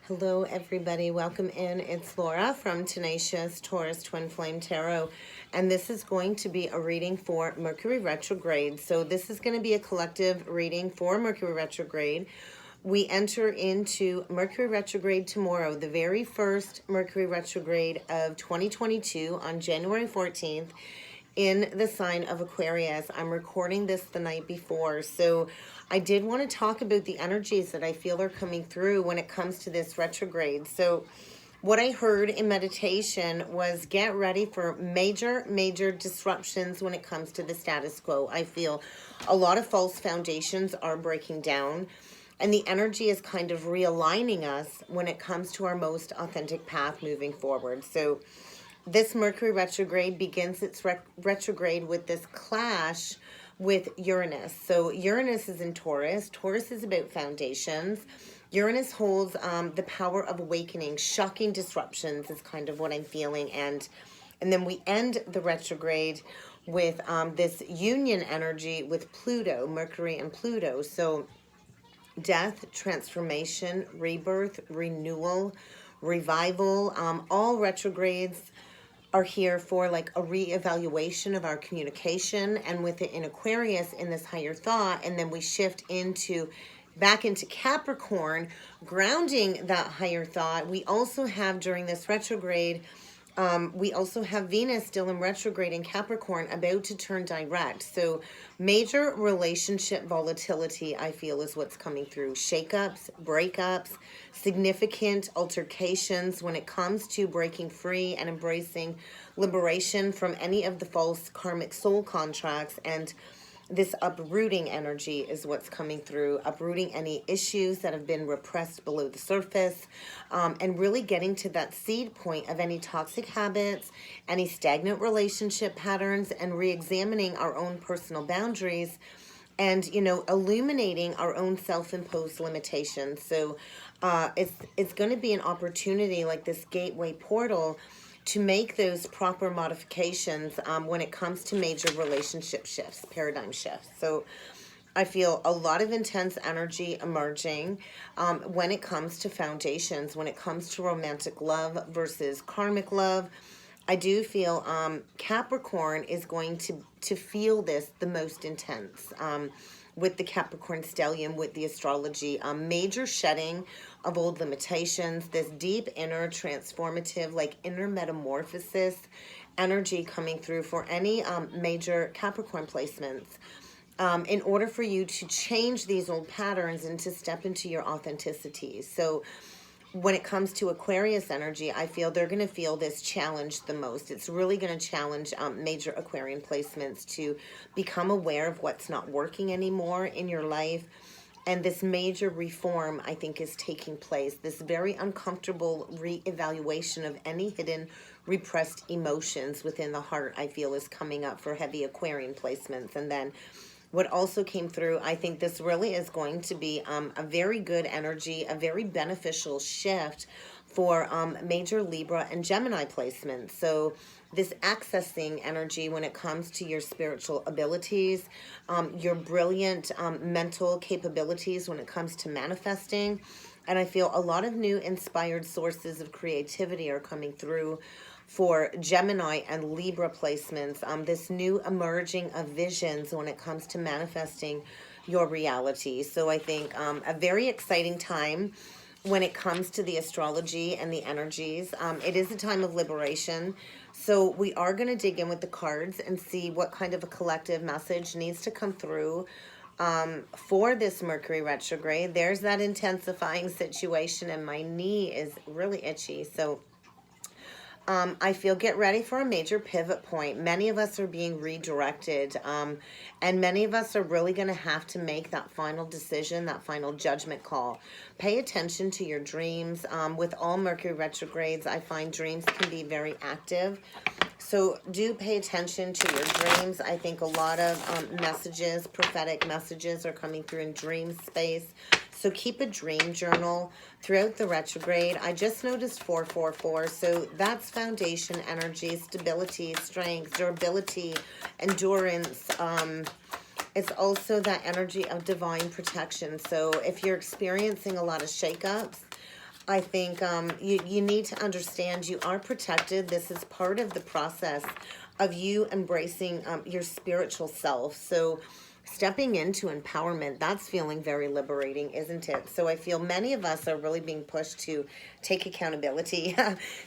Hello, everybody. Welcome in. It's Laura from Tenacious Taurus Twin Flame Tarot, and this is going to be a reading for Mercury Retrograde. So this is going to be a collective reading for Mercury Retrograde. We enter into Mercury Retrograde tomorrow, the very first Mercury Retrograde of 2022 on January 14th. In the sign of Aquarius. I'm recording this the night before, so I did want to talk about the energies that I feel are coming through when it comes to this retrograde. So what I heard in meditation was get ready for major disruptions when it comes to the status quo. I feel a lot of false foundations are breaking down, and the energy is kind of realigning us when it comes to our most authentic path moving forward. So this Mercury retrograde begins its retrograde with this clash with Uranus. So Uranus is in Taurus. Taurus is about foundations. Uranus holds the power of awakening. Shocking disruptions is kind of what I'm feeling. And then we end the retrograde with this union energy with Pluto, Mercury and Pluto. So death, transformation, rebirth, renewal, revival, all retrogrades are here for like a reevaluation of our communication, and with it in Aquarius in this higher thought, and then we shift back into Capricorn, grounding that higher thought. We also have during this retrograde, we also have Venus still in retrograde in Capricorn, about to turn direct. So major relationship volatility, I feel, is what's coming through. Shakeups, breakups, significant altercations when it comes to breaking free and embracing liberation from any of the false karmic soul contracts. And this uprooting energy is what's coming through, uprooting any issues that have been repressed below the surface, and really getting to that seed point of any toxic habits, any stagnant relationship patterns, and re-examining our own personal boundaries, and, you know, illuminating our own self-imposed limitations. So it's going to be an opportunity, like this gateway portal, to make those proper modifications when it comes to major relationship shifts, paradigm shifts. So I feel a lot of intense energy emerging when it comes to foundations, when it comes to romantic love versus karmic love. I do feel Capricorn is going to feel this the most intense. With the Capricorn stellium, with the astrology, major shedding of old limitations, this deep inner transformative, like inner metamorphosis energy coming through for any major Capricorn placements. In order for you to change these old patterns and to step into your authenticity. So when it comes to Aquarius energy, I feel they're going to feel this challenge the most. It's really going to challenge major Aquarian placements to become aware of what's not working anymore in your life. And this major reform, I think, is taking place. This very uncomfortable reevaluation of any hidden repressed emotions within the heart, I feel, is coming up for heavy Aquarian placements. And then what also came through, I think this really is going to be a very good energy, a very beneficial shift for major Libra and Gemini placements. So this accessing energy when it comes to your spiritual abilities, your brilliant mental capabilities when it comes to manifesting. And I feel a lot of new inspired sources of creativity are coming through for Gemini and Libra placements, this new emerging of visions when it comes to manifesting your reality. So I think a very exciting time when it comes to the astrology and the energies. It is a time of liberation. So we are going to dig in with the cards and see what kind of a collective message needs to come through for this Mercury retrograde. There's that intensifying situation, and my knee is really itchy. So I feel get ready for a major pivot point. Many of us are being redirected, and many of us are really going to have to make that final decision, that final judgment call. Pay attention to your dreams. With all Mercury retrogrades, I find dreams can be very active. So do pay attention to your dreams. I think a lot of messages, prophetic messages are coming through in dream space. So keep a dream journal throughout the retrograde. I just noticed 444. So that's foundation energy, stability, strength, durability, endurance. It's also that energy of divine protection. So if you're experiencing a lot of shakeups, I think you need to understand you are protected. This is part of the process of you embracing your spiritual self. So stepping into empowerment, that's feeling very liberating, isn't it? So I feel many of us are really being pushed to take accountability,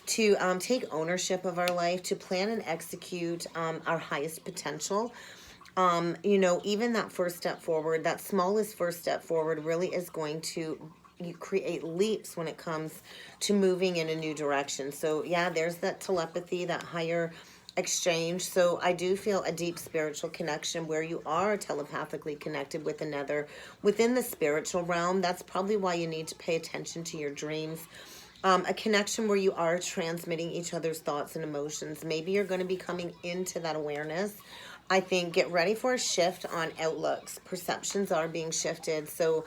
to take ownership of our life, to plan and execute our highest potential. You know, even that first step forward, that smallest first step forward really is going to you create leaps when it comes to moving in a new direction. So yeah, there's that telepathy, that higher exchange. So I do feel a deep spiritual connection where you are telepathically connected with another within the spiritual realm. That's probably why you need to pay attention to your dreams. A connection where you are transmitting each other's thoughts and emotions. Maybe you're going to be coming into that awareness. I think get ready for a shift on outlooks. Perceptions are being shifted. So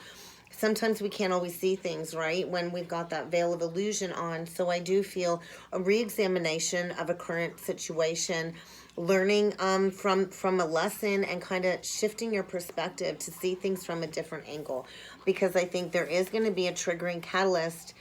sometimes we can't always see things, right, when we've got that veil of illusion on. So I do feel a re-examination of a current situation, learning from a lesson, and kind of shifting your perspective to see things from a different angle. Because I think there is going to be a triggering catalyst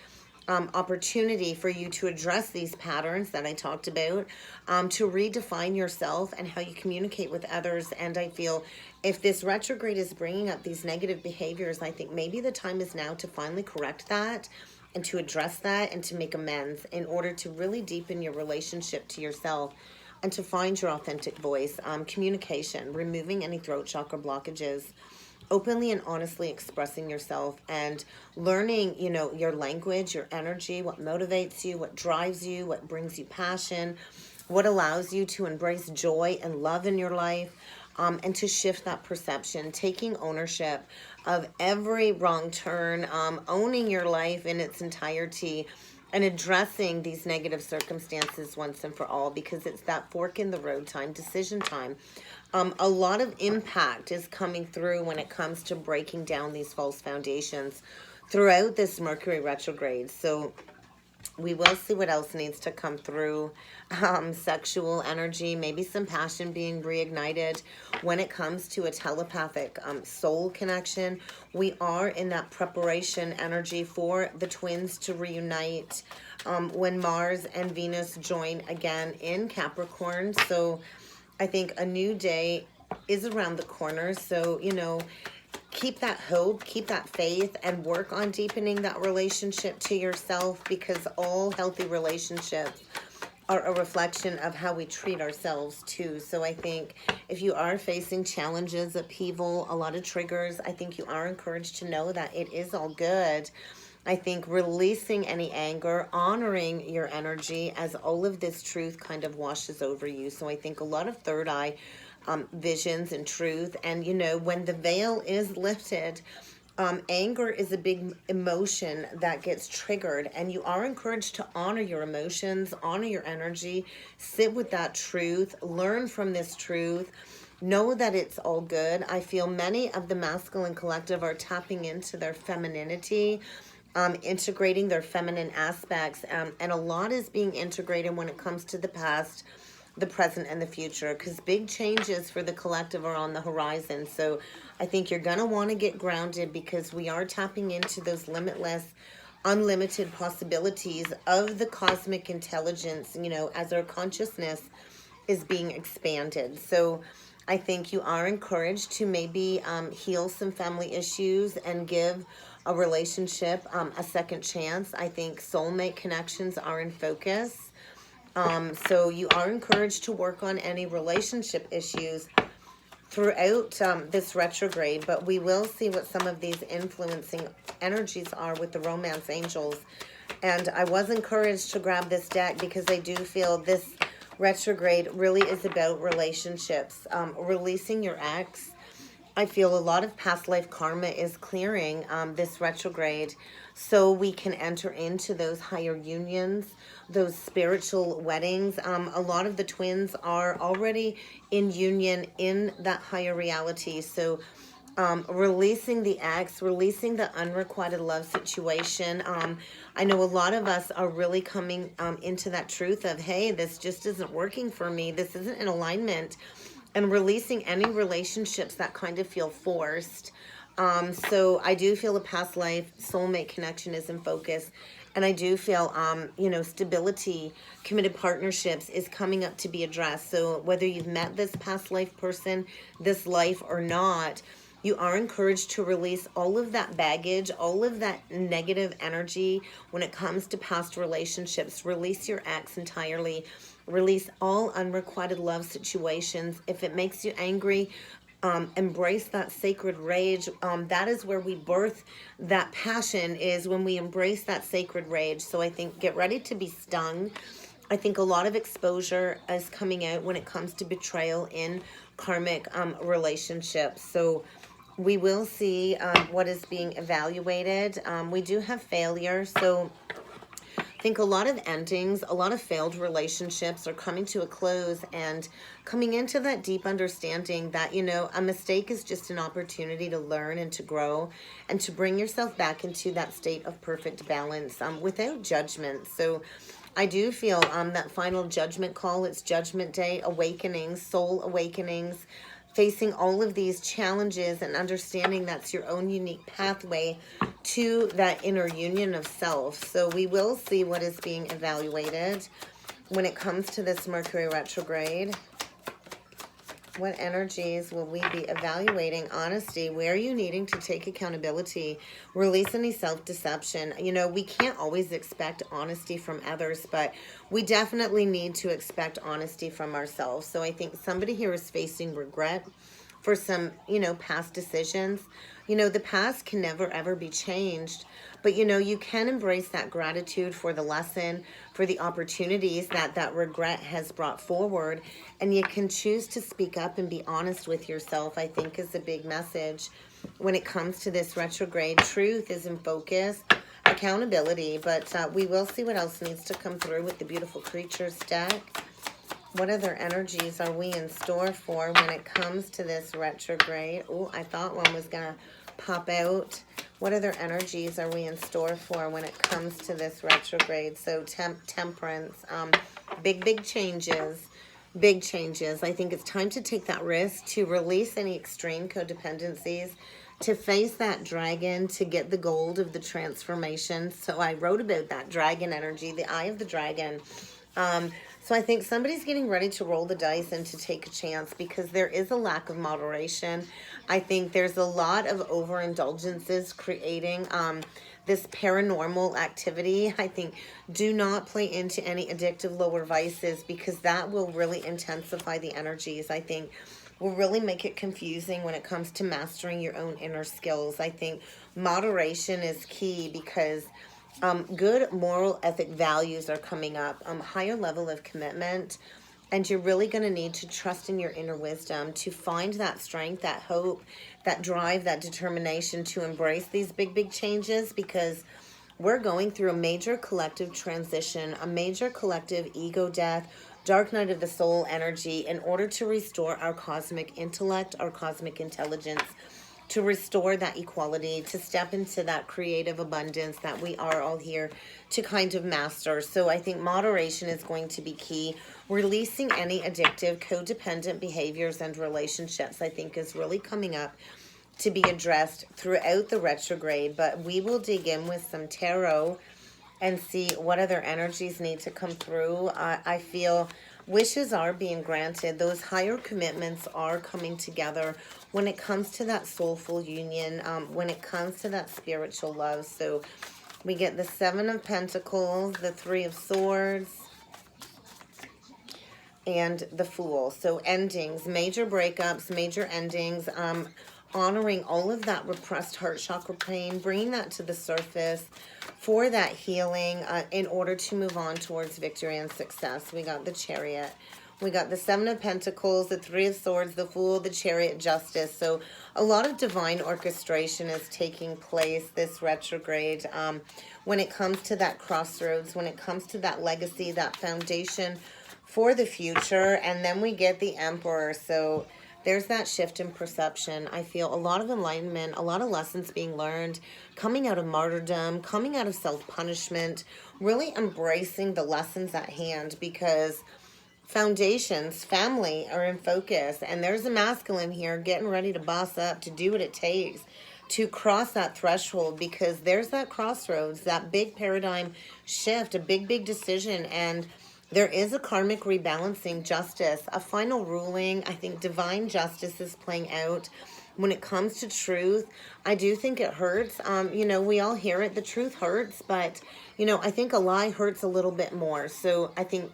opportunity for you to address these patterns that I talked about, to redefine yourself and how you communicate with others. And I feel if this retrograde is bringing up these negative behaviors, I think maybe the time is now to finally correct that and to address that and to make amends in order to really deepen your relationship to yourself and to find your authentic voice. Communication, removing any throat chakra blockages, openly and honestly expressing yourself and learning, you know, your language, your energy, what motivates you, what drives you, what brings you passion, what allows you to embrace joy and love in your life, and to shift that perception, taking ownership of every wrong turn, owning your life in its entirety, and addressing these negative circumstances once and for all, because it's that fork in the road time, decision time. A lot of impact is coming through when it comes to breaking down these false foundations throughout this Mercury retrograde. So we will see what else needs to come through. Sexual energy, maybe some passion being reignited when it comes to a telepathic soul connection. We are in that preparation energy for the twins to reunite when Mars and Venus join again in Capricorn. So I think a new day is around the corner. So, you know, keep that hope, keep that faith, and work on deepening that relationship to yourself, because all healthy relationships are a reflection of how we treat ourselves too. So I think if you are facing challenges, upheaval, a lot of triggers, I think you are encouraged to know that it is all good. I think releasing any anger, honoring your energy as all of this truth kind of washes over you. So I think a lot of third eye visions and truth. And, you know, when the veil is lifted, anger is a big emotion that gets triggered, and you are encouraged to honor your emotions, honor your energy, sit with that truth, learn from this truth, know that it's all good. I feel many of the masculine collective are tapping into their femininity, integrating their feminine aspects, and a lot is being integrated when it comes to the past, the present, and the future, because big changes for the collective are on the horizon. So I think you're going to want to get grounded, because we are tapping into those limitless, unlimited possibilities of the cosmic intelligence, you know, as our consciousness is being expanded. So I think you are encouraged to maybe heal some family issues and give a relationship a second chance. I think soulmate connections are in focus. So you are encouraged to work on any relationship issues throughout this retrograde, but we will see what some of these influencing energies are with the romance angels. And I was encouraged to grab this deck because I do feel this retrograde really is about relationships, releasing your ex. I feel a lot of past life karma is clearing this retrograde, so we can enter into those higher unions, those spiritual weddings. A lot of the twins are already in union in that higher reality. So releasing the ex, releasing the unrequited love situation. I know a lot of us are really coming into that truth of, hey, this just isn't working for me. This isn't in alignment. And releasing any relationships that kind of feel forced. So I do feel a past life soulmate connection is in focus. And I do feel, you know, stability, committed partnerships is coming up to be addressed. So whether you've met this past life person, this life or not, you are encouraged to release all of that baggage, all of that negative energy when it comes to past relationships. Release your ex entirely. Release all unrequited love situations. If it makes you angry, embrace that sacred rage. That is where we birth that passion, is when we embrace that sacred rage. So I think get ready to be stung. I think a lot of exposure is coming out when it comes to betrayal in karmic relationships. So we will see what is being evaluated. We do have failure. So I think a lot of endings, a lot of failed relationships are coming to a close and coming into that deep understanding that, you know, a mistake is just an opportunity to learn and to grow and to bring yourself back into that state of perfect balance without judgment. So I do feel that final judgment call, it's judgment day, awakenings, soul awakenings, facing all of these challenges and understanding that's your own unique pathway to that inner union of self. So we will see what is being evaluated when it comes to this Mercury retrograde. What energies will we be evaluating? Honesty. Where are you needing to take accountability? Release any self-deception. You know, we can't always expect honesty from others, but we definitely need to expect honesty from ourselves. So I think somebody here is facing regret for some, you know, past decisions. You know, the past can never, ever be changed. But, you know, you can embrace that gratitude for the lesson, for the opportunities that that regret has brought forward. And you can choose to speak up and be honest with yourself, I think is a big message. When it comes to this retrograde, truth is in focus, accountability. But we will see what else needs to come through with the beautiful creatures deck. What other energies are we in store for when it comes to this retrograde? Oh, I thought one was going to pop out. What other energies are we in store for when it comes to this retrograde? So temperance, big changes. Big changes. I think it's time to take that risk, to release any extreme codependencies, to face that dragon, to get the gold of the transformation. So I wrote about that dragon energy, the eye of the dragon. So I think somebody's getting ready to roll the dice and to take a chance because there is a lack of moderation. I think there's a lot of overindulgences creating this paranormal activity. I think do not play into any addictive lower vices because that will really intensify the energies. I think will really make it confusing when it comes to mastering your own inner skills. I think moderation is key because good moral ethic values are coming up, higher level of commitment, and you're really going to need to trust in your inner wisdom to find that strength, that hope, that drive, that determination to embrace these big changes because we're going through a major collective transition, a major collective ego death, dark night of the soul energy in order to restore our cosmic intellect, our cosmic intelligence, to restore that equality, to step into that creative abundance that we are all here to kind of master. So I think moderation is going to be key. Releasing any addictive, codependent behaviors and relationships, I think, is really coming up to be addressed throughout the retrograde. But we will dig in with some tarot and see what other energies need to come through. I feel wishes are being granted. Those higher commitments are coming together when it comes to that soulful union, when it comes to that spiritual love. So we get the Seven of Pentacles, the Three of Swords, and the Fool. So endings, major breakups, major endings, honoring all of that repressed heart chakra pain, bringing that to the surface for that healing in order to move on towards victory and success. We got the Chariot. We got the Seven of Pentacles, the Three of Swords, the Fool, the Chariot, Justice. So a lot of divine orchestration is taking place this retrograde when it comes to that crossroads, when it comes to that legacy, that foundation for the future. And then we get the Emperor. So there's that shift in perception. I feel a lot of enlightenment, a lot of lessons being learned, coming out of martyrdom, coming out of self-punishment, really embracing the lessons at hand because foundations, family are in focus. And there's a masculine here getting ready to boss up, to do what it takes to cross that threshold, because there's that crossroads, that big paradigm shift, a big decision, and there is a karmic rebalancing, justice, a final ruling. I think divine justice is playing out. When it comes to truth, I do think it hurts. We all hear it. The truth hurts, but, I think a lie hurts a little bit more. So I think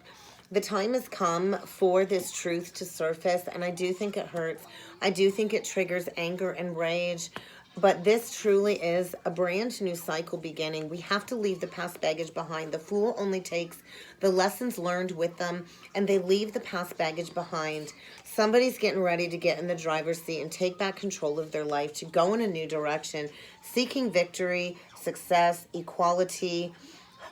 the time has come for this truth to surface, and I do think it hurts. I do think it triggers anger and rage. But this truly is a brand new cycle beginning. We have to leave the past baggage behind. The fool only takes the lessons learned with them, and they leave the past baggage behind. Somebody's getting ready to get in the driver's seat and take back control of their life, to go in a new direction, seeking victory, success, equality,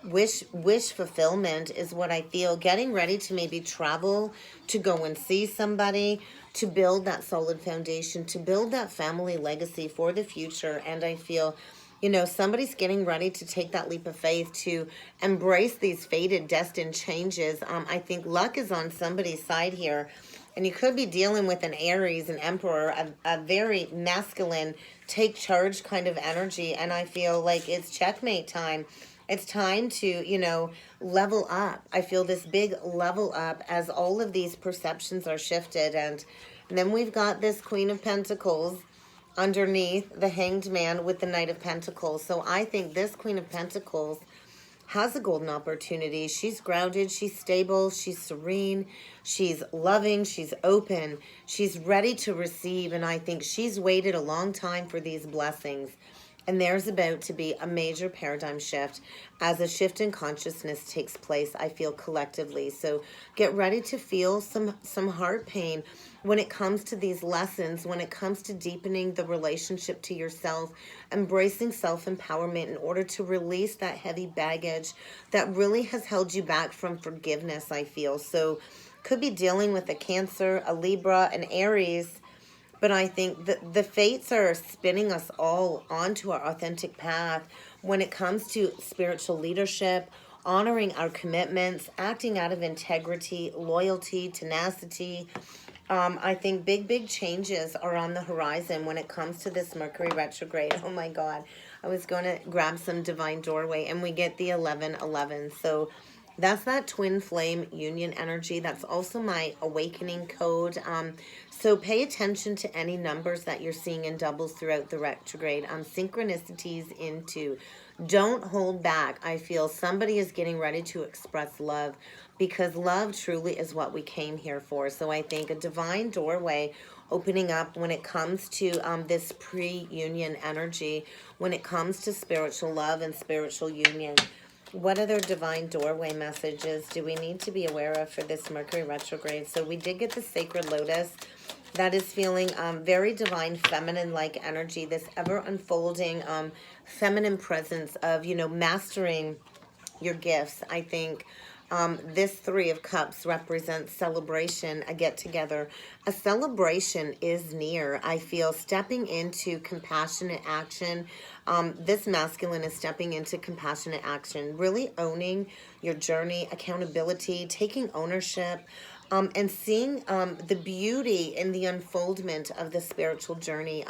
wish fulfillment is what I feel. Getting ready to maybe travel, to go and see somebody, to build that solid foundation, to build that family legacy for the future. And I feel, somebody's getting ready to take that leap of faith, to embrace these fated, destined changes. I think luck is on somebody's side here. And you could be dealing with an Aries, an Emperor, a very masculine, take charge kind of energy. And I feel like it's checkmate time. It's time to, level up. I feel this big level up as all of these perceptions are shifted. And then we've got this Queen of Pentacles underneath the Hanged Man with the Knight of Pentacles. So I think this Queen of Pentacles has a golden opportunity. She's grounded, she's stable, she's serene, she's loving, she's open, she's ready to receive. And I think she's waited a long time for these blessings. And there's about to be a major paradigm shift as a shift in consciousness takes place, I feel, collectively. So get ready to feel some heart pain when it comes to these lessons, when it comes to deepening the relationship to yourself, embracing self-empowerment in order to release that heavy baggage that really has held you back from forgiveness, I feel. So could be dealing with a Cancer, a Libra, an Aries. But I think that the fates are spinning us all onto our authentic path when it comes to spiritual leadership, honoring our commitments, acting out of integrity, loyalty, tenacity. I think big changes are on the horizon when it comes to this Mercury retrograde. Oh my God. I was going to grab some divine doorway, and we get the 1111. So that's that twin flame union energy. That's also my awakening code. So pay attention to any numbers that you're seeing in doubles throughout the retrograde. Synchronicities into. Don't hold back. I feel somebody is getting ready to express love, because love truly is what we came here for. So I think a divine doorway opening up when it comes to this pre-union energy, when it comes to spiritual love and spiritual union. What other divine doorway messages do we need to be aware of for this Mercury retrograde? So we did get the Sacred Lotus. That is feeling very divine, feminine-like energy, this ever-unfolding feminine presence of, mastering your gifts. I think this Three of Cups represents celebration, a get-together. A celebration is near. I feel stepping into compassionate action. This masculine is stepping into compassionate action, really owning your journey, accountability, taking ownership, and seeing the beauty in the unfoldment of the spiritual journey.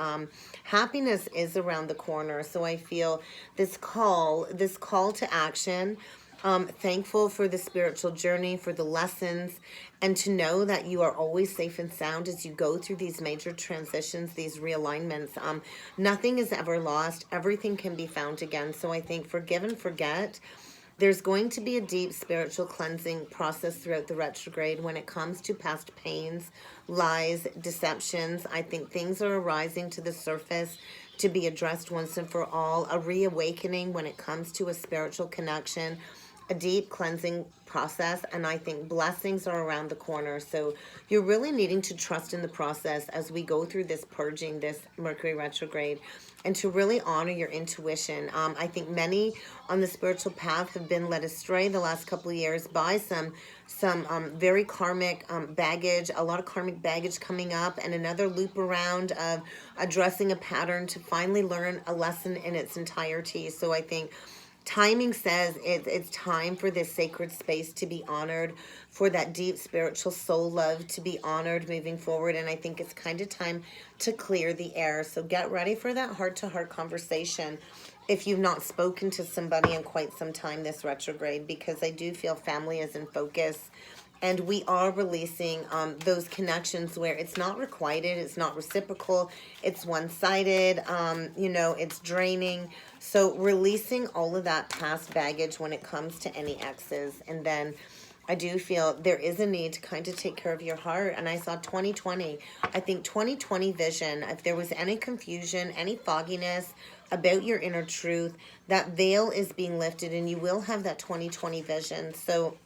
Happiness is around the corner. So I feel this call to action. Thankful for the spiritual journey, for the lessons, and to know that you are always safe and sound as you go through these major transitions, these realignments. Nothing is ever lost. Everything can be found again. So I think forgive and forget. There's going to be a deep spiritual cleansing process throughout the retrograde when it comes to past pains, lies, deceptions. I think things are arising to the surface to be addressed once and for all. A reawakening when it comes to a spiritual connection, a deep cleansing process, and I think blessings are around the corner. So you're really needing to trust in the process as we go through this purging, this Mercury retrograde, and to really honor your intuition. I think many on the spiritual path have been led astray the last couple of years by some very karmic baggage, a lot of karmic baggage coming up, and another loop around of addressing a pattern to finally learn a lesson in its entirety. So I think timing says it's time for this sacred space to be honored, for that deep spiritual soul love to be honored moving forward. And I think it's kind of time to clear the air. So get ready for that heart-to-heart conversation if you've not spoken to somebody in quite some time this retrograde, because I do feel family is in focus. And we are releasing those connections where it's not requited, it's not reciprocal, it's one-sided, you know, it's draining. So releasing all of that past baggage when it comes to any exes. And then I do feel there is a need to kind of take care of your heart. And I saw 2020. I think 2020 vision, if there was any confusion, any fogginess about your inner truth, that veil is being lifted and you will have that 2020 vision. So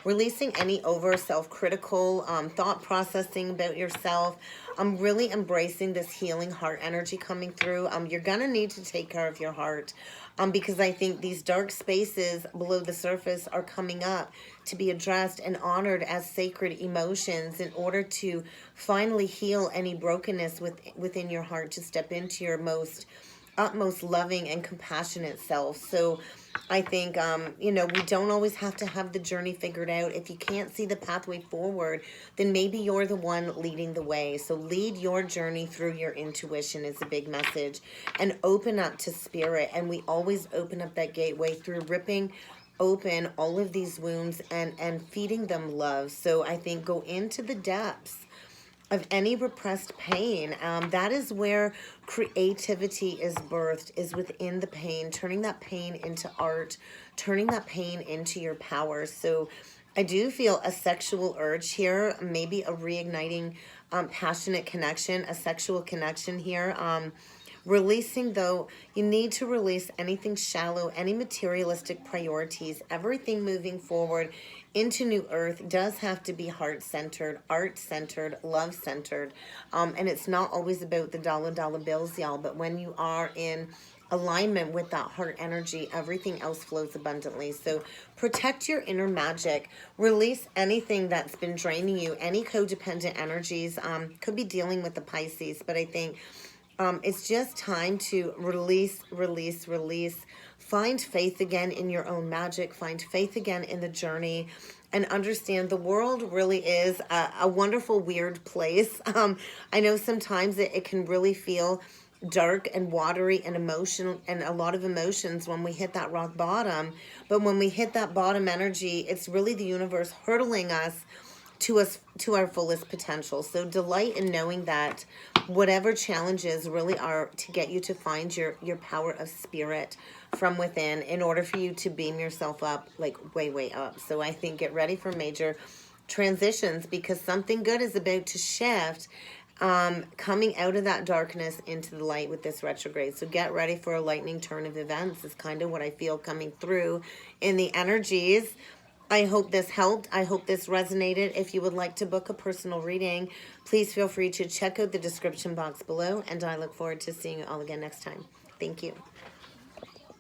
releasing any over self-critical thought processing about yourself. I'm really embracing this healing heart energy coming through. You're going to need to take care of your heart because I think these dark spaces below the surface are coming up to be addressed and honored as sacred emotions in order to finally heal any brokenness within your heart, to step into your utmost loving and compassionate self. So I think, you know, we don't always have to have the journey figured out. If you can't see the pathway forward, then maybe you're the one leading the way. So lead your journey through your intuition is a big message, and open up to spirit. And we always open up that gateway through ripping open all of these wounds and feeding them love. So I think go into the depths of any repressed pain. That is where creativity is birthed, is within the pain, turning that pain into art, turning that pain into your power. So I do feel a sexual urge here, maybe a reigniting passionate connection, a sexual connection here. Releasing, though, you need to release anything shallow, any materialistic priorities. Everything moving forward into New Earth does have to be heart-centered, art-centered, love-centered. And it's not always about the dollar bills, y'all, but when you are in alignment with that heart energy, everything else flows abundantly. So protect your inner magic. Release anything that's been draining you, any codependent energies. Could be dealing with the Pisces, but I think it's just time to release. Find faith again in your own magic. Find faith again in the journey, and understand the world really is a wonderful, weird place. I know sometimes it can really feel dark and watery and emotional, and a lot of emotions when we hit that rock bottom. But when we hit that bottom energy, it's really the universe hurtling us to our fullest potential. So delight in knowing that whatever challenges really are to get you to find your power of spirit from within, in order for you to beam yourself up, like way up. So I think get ready for major transitions, because something good is about to shift, coming out of that darkness into the light with this retrograde. So get ready for a lightning turn of events is kind of what I feel coming through in the energies. I hope this helped. I hope this resonated. If you would like to book a personal reading, please feel free to check out the description box below, and I look forward to seeing you all again next time. Thank you.